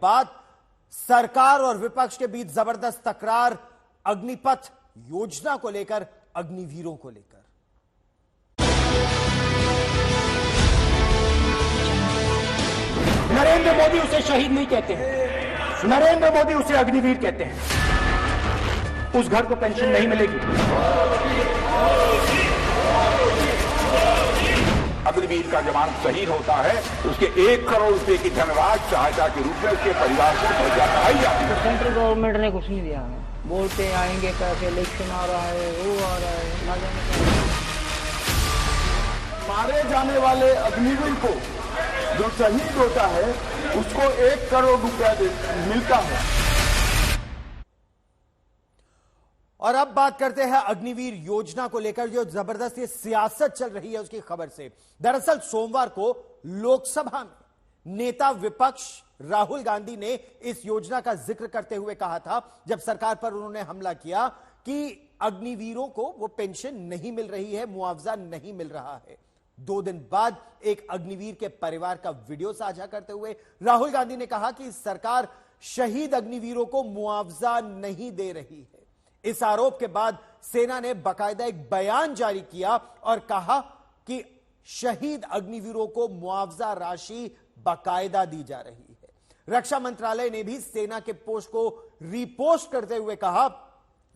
बाद सरकार और विपक्ष के बीच जबरदस्त तकरार अग्निपथ योजना को लेकर, अग्निवीरों को लेकर। नरेंद्र मोदी उसे शहीद नहीं कहते हैं, नरेंद्र मोदी उसे अग्निवीर कहते हैं। उस घर को पेंशन नहीं मिलेगी। अग्निवीर का जवान शहीद होता है तो उसके 1 करोड़ रुपए की धनराशि सहायता के रूप में उसके परिवार को मुहैया कराई जाती है। सेंट्रल गवर्नमेंट ने कुछ नहीं दिया हमें। बोलते आएंगे पैसे, इलेक्शन आ रहा है, वो आ रहा है, ना जाने मारे जाने वाले अग्निवीर को जो शहीद होता है उसको 1 करोड़ रुपया मिलता है। और अब बात करते हैं अग्निवीर योजना को लेकर जो जबरदस्त ये सियासत चल रही है उसकी खबर से। दरअसल सोमवार को लोकसभा में नेता विपक्ष राहुल गांधी ने इस योजना का जिक्र करते हुए कहा था, जब सरकार पर उन्होंने हमला किया कि अग्निवीरों को वो पेंशन नहीं मिल रही है, मुआवजा नहीं मिल रहा है। 2 दिन बाद एक अग्निवीर के परिवार का वीडियो साझा करते हुए राहुल गांधी ने कहा कि सरकार शहीद अग्निवीरों को मुआवजा नहीं दे रही है। इस आरोप के बाद सेना ने बाकायदा एक बयान जारी किया और कहा कि शहीद अग्निवीरों को मुआवजा राशि बाकायदा दी जा रही है। रक्षा मंत्रालय ने भी सेना के पोस्ट को रीपोस्ट करते हुए कहा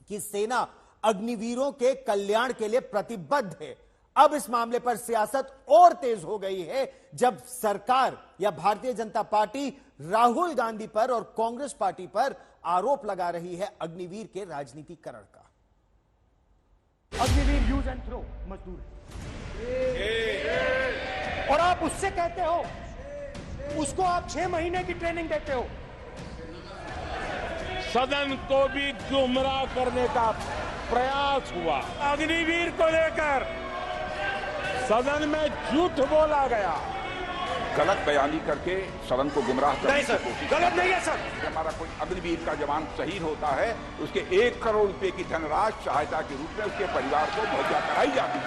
कि सेना अग्निवीरों के कल्याण के लिए प्रतिबद्ध है। अब इस मामले पर सियासत और तेज हो गई है जब सरकार या भारतीय जनता पार्टी राहुल गांधी पर और कांग्रेस पार्टी पर आरोप लगा रही है अग्निवीर के राजनीतिकरण का। अग्निवीर यूज एंड थ्रो मजदूर है और आप उससे कहते हो, उसको आप 6 महीने की ट्रेनिंग देते हो। सदन को भी गुमराह करने का प्रयास हुआ। अग्निवीर को लेकर सदन में झूठ बोला गया, गलत बयानी करके सदन को गुमराह करने की कोशिश। गलत नहीं है सर। हमारा कोई अग्निवीर का जवान शहीद होता है उसके 1 करोड़ रुपए की धनराशि सहायता के रूप में उसके परिवार को मुहैया कराई जाती है।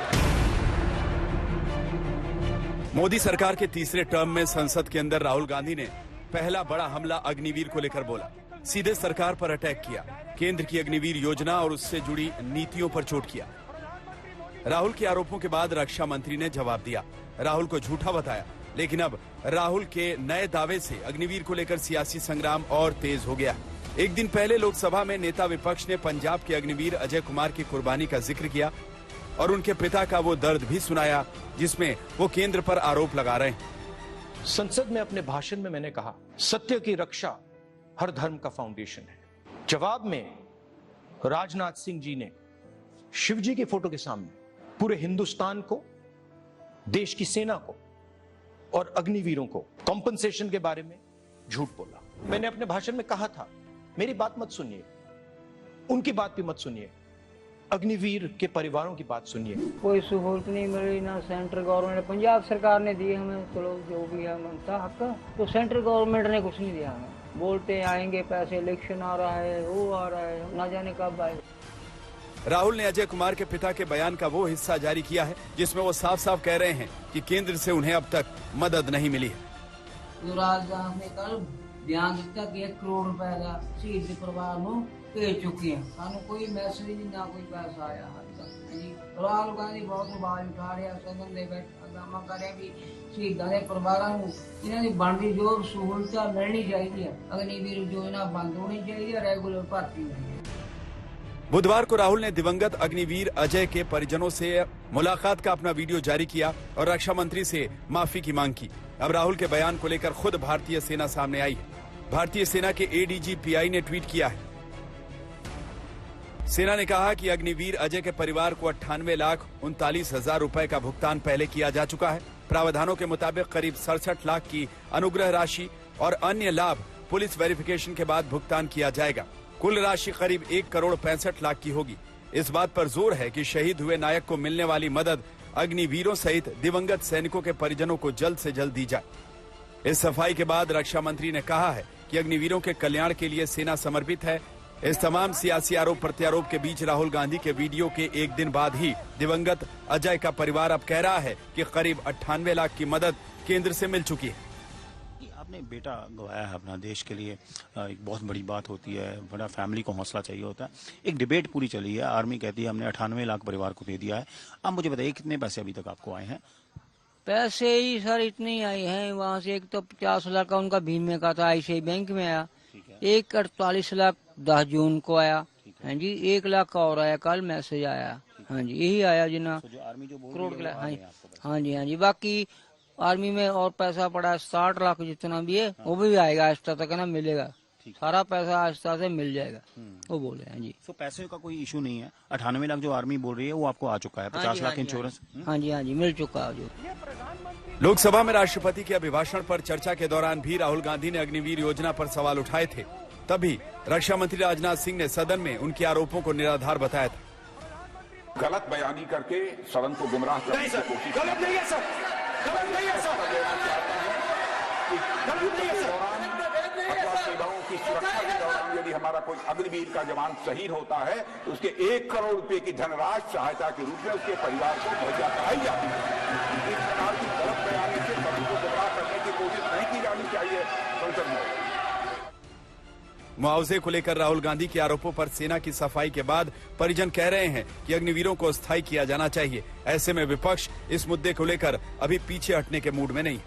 मोदी सरकार के तीसरे टर्म में संसद के अंदर राहुल गांधी ने पहला बड़ा हमला अग्निवीर को लेकर बोला। सीधे सरकार पर अटैक किया, केंद्र की अग्निवीर योजना और उससे जुड़ी नीतियों पर चोट किया। राहुल के आरोपों के बाद रक्षा मंत्री ने जवाब दिया, राहुल को झूठा बताया। लेकिन अब राहुल के नए दावे से अग्निवीर को लेकर सियासी संग्राम और तेज हो गया। एक दिन पहले लोकसभा में नेता विपक्ष ने पंजाब के अग्निवीर अजय कुमार की कुर्बानी का जिक्र किया और उनके पिता का वो दर्द भी सुनाया जिसमें वो केंद्र पर आरोप लगा रहे हैं। संसद में अपने भाषण में मैंने कहा, सत्य की रक्षा हर धर्म का फाउंडेशन है। जवाब में राजनाथ सिंह जी ने शिवजी की फोटो के सामने पूरे हिंदुस्तान को, देश की सेना को और अग्निवीरों को कॉम्पनसेशन के बारे में झूठ बोला। मैंने अपने भाषण में कहा था, मेरी बात मत सुनिए, उनकी बात भी मत सुनिए, अग्निवीर के परिवारों की बात सुनिए। कोई सहूलत नहीं मिली, ना सेंट्रल गवर्नमेंट, पंजाब सरकार ने दी हमें, चलो जो भी है मनता हक, तो सेंट्रल गवर्नमेंट ने कुछ नहीं दिया हमें। बोलते आएंगे पैसे, इलेक्शन आ रहा है, वो आ रहा है, ना जाने कब आए। राहुल ने अजय कुमार के पिता के बयान का वो हिस्सा जारी किया है जिसमें वो साफ साफ कह रहे हैं कि केंद्र से उन्हें अब तक मदद नहीं मिली है। युवराज ने कल बयान दिता कि 1 करोड़ रुपए का शहीद के परिवार को भेज चुके हैं। सानू कोई मैसेज ना कोई पैसा आया जी। राहुल गांधी बहुत आवाज उठा रहे हैं, सदन दे बैठ हंगामा कर रहे भी शहीदां दे परिवारां नूं इन्हां दी बनदी जो सहूलतां मिलनी चाहिए। अग्निवीर योजना बंद होनी चाहिए, रेगुलर भर्ती होनी चाहिए। बुधवार को राहुल ने दिवंगत अग्निवीर अजय के परिजनों से मुलाकात का अपना वीडियो जारी किया और रक्षा मंत्री से माफी की मांग की। अब राहुल के बयान को लेकर खुद भारतीय सेना सामने आई है। भारतीय सेना के एडीजी पीआई ने ट्वीट किया है। सेना ने कहा कि अग्निवीर अजय के परिवार को 98,39,000 रुपए का भुगतान पहले किया जा चुका है। प्रावधानों के मुताबिक करीब 67 लाख की अनुग्रह राशि और अन्य लाभ पुलिस वेरिफिकेशन के बाद भुगतान किया जाएगा। कुल राशि करीब 1 करोड़ 65 लाख की होगी। इस बात पर जोर है कि शहीद हुए नायक को मिलने वाली मदद अग्निवीरों सहित दिवंगत सैनिकों के परिजनों को जल्द से जल्द दी जाए। इस सफाई के बाद रक्षा मंत्री ने कहा है कि अग्निवीरों के कल्याण के लिए सेना समर्पित है। इस तमाम सियासी आरोप प्रत्यारोप के बीच राहुल गांधी के वीडियो के एक दिन बाद ही दिवंगत अजय का परिवार अब कह रहा है कि करीब 98 लाख की मदद केंद्र से मिल चुकी है। आपने बेटा गवाया है अपना देश के लिए, एक बहुत बड़ी बात होती है, बड़ा फैमिली को हौसला चाहिए होता है। एक डिबेट पूरी चली है, आर्मी कहती है हमने 98 लाख परिवार को दे दिया है। आप मुझे बताइए कितने पैसे अभी तक आपको आए हैं? पैसे ही सर इतने ही आए हैं वहाँ से। एक तो 50 लाख का उनका भीम में का था, ICICI बैंक में आया। एक 48 लाख 10 जून को आया। हाँ जी, 1 लाख का और आया, कल मैसेज आया। हाँ जी, यही आया जिना करोड़ के। हाँ जी हाँ जी, बाकी आर्मी में और पैसा पड़ा है 60 लाख जितना भी है, वो भी आएगा आहिस्ता तक ना, मिलेगा सारा पैसा आहिस्ता से मिल जाएगा, वो बोले हैं जी। तो पैसे का कोई इशू नहीं है। 98 लाख जो आर्मी बोल रही है वो आपको आ चुका है, 50 लाख इंश्योरेंस। हाँ जी हाँ जी, मिल चुका है। जो लोकसभा में राष्ट्रपति के अभिभाषण पर चर्चा के दौरान भी राहुल गांधी ने अग्निवीर योजना पर सवाल उठाए थे। तभी रक्षा मंत्री राजनाथ सिंह ने सदन में उनके आरोपों को निराधार बताया था। गलत बयानी करके सदन को गुमराह करने की कोशिश गलत नहीं है सर, गलत नहीं है सर, गलत नहीं है सर। सेवाओं की सुरक्षा के दौरान यदि हमारा कोई अग्निवीर का जवान शहीद होता है तो उसके 1 करोड़ रुपए की धनराशि सहायता के रूप में उसके परिवार को मुहैया कराई जाती है। इस प्रकार की गलत बयानी से सदन को गुमराह करने की कोशिश नहीं की जानी चाहिए संसद में। मुआवजे को लेकर राहुल गांधी के आरोपों पर सेना की सफाई के बाद परिजन कह रहे हैं कि अग्निवीरों को स्थायी किया जाना चाहिए। ऐसे में विपक्ष इस मुद्दे को लेकर अभी पीछे हटने के मूड में नहीं।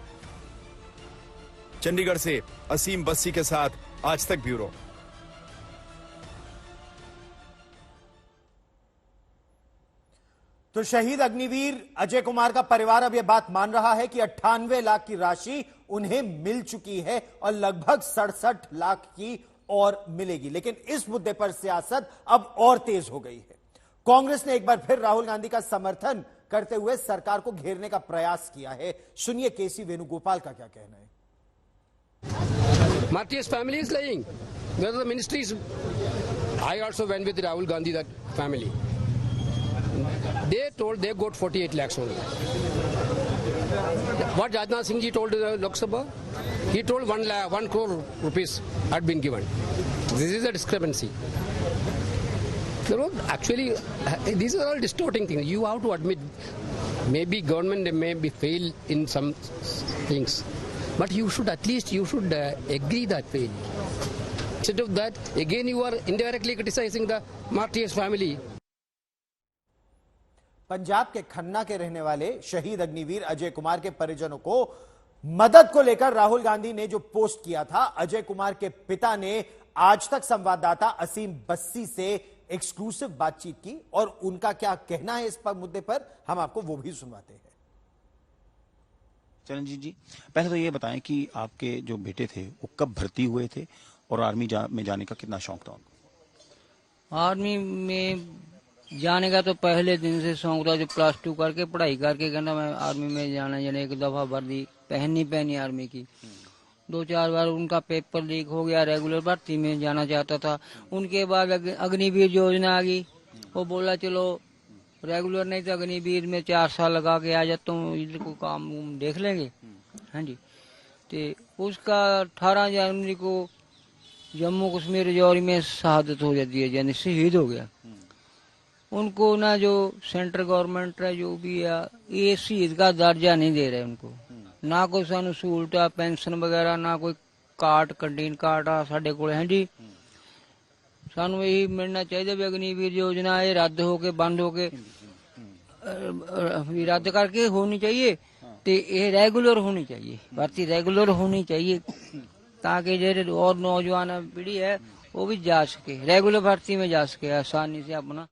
चंडीगढ़ से असीम बस्सी के साथ आज तक ब्यूरो। तो शहीद अग्निवीर अजय कुमार का परिवार अब यह बात मान रहा है कि 98 लाख की राशि उन्हें मिल चुकी है और लगभग 67 लाख की और मिलेगी। लेकिन इस मुद्दे पर सियासत अब और तेज हो गई है। कांग्रेस ने एक बार फिर राहुल गांधी का समर्थन करते हुए सरकार को घेरने का प्रयास किया है। सुनिए केसी वेणुगोपाल का क्या कहना है। Martyrs family is lying. Whether the ministry is, I also went with Rahul Gandhi, that family. They told they got 48 lakhs only. What Rajnath Singh ji told the Lok Sabha, he told 1 crore rupees had been given. This is a discrepancy. Actually, these are all distorting things. You have to admit, maybe government may be fail in some things. But you should at least agree that failure. Instead of that, again you are indirectly criticizing the Martyrs family. Punjab के खन्ना के रहने वाले शहीद अग्निवीर अजय कुमार के परिजनों को मदद को लेकर राहुल गांधी ने जो पोस्ट किया था, अजय कुमार के पिता ने आज तक संवाददाता असीम बस्सी से एक्सक्लूसिव बातचीत की और उनका क्या कहना है इस पर मुद्दे पर हम आपको वो भी सुनवाते हैं। चरणजीत जी, पहले तो ये बताएं कि आपके जो बेटे थे वो कब भर्ती हुए थे और आर्मी में जाने का कितना शौक था उनको? आर्मी में जाने का तो पहले दिन से शौक था, जो +2 करके पढ़ाई करके कहना मैं आर्मी में जाना। जाने एक दफा वर्दी पहनी आर्मी की, 2-4 बार उनका पेपर लीक हो गया, रेगुलर भर्ती में जाना चाहता था। उनके बाद अग्निवीर योजना आ गई, वो बोला चलो रेगुलर नहीं तो अग्निवीर में 4 साल लगा के आ जाता हूँ, इधर को काम देख लेंगे। हाँ जी, तो उसका 18 जनवरी को जम्मू कश्मीर राजौरी में शहादत हो जाती है, यानी शहीद हो गया। उनको ना जो सेंट्रल गवर्नमेंट है जो भी है, ये शहीद का दर्जा नहीं दे रहे उनको, ना कोई सानू सहूलत पेंशन वगैरह, ना कोई कार्ड कैंटीन कार्ड आ साडे कोल। हाँ जी, सानू यही मिलना चाहिए भी अग्निवीर योजना ये रद्द होके बंद होके रद्द करके होनी चाहिए, तो ये रेगुलर होनी चाहिए, भर्ती रेगुलर होनी चाहिए, ताकि जो और नौजवान पीढ़ी है वो भी जा सके, रेगुलर भर्ती में जा सके आसानी से अपना।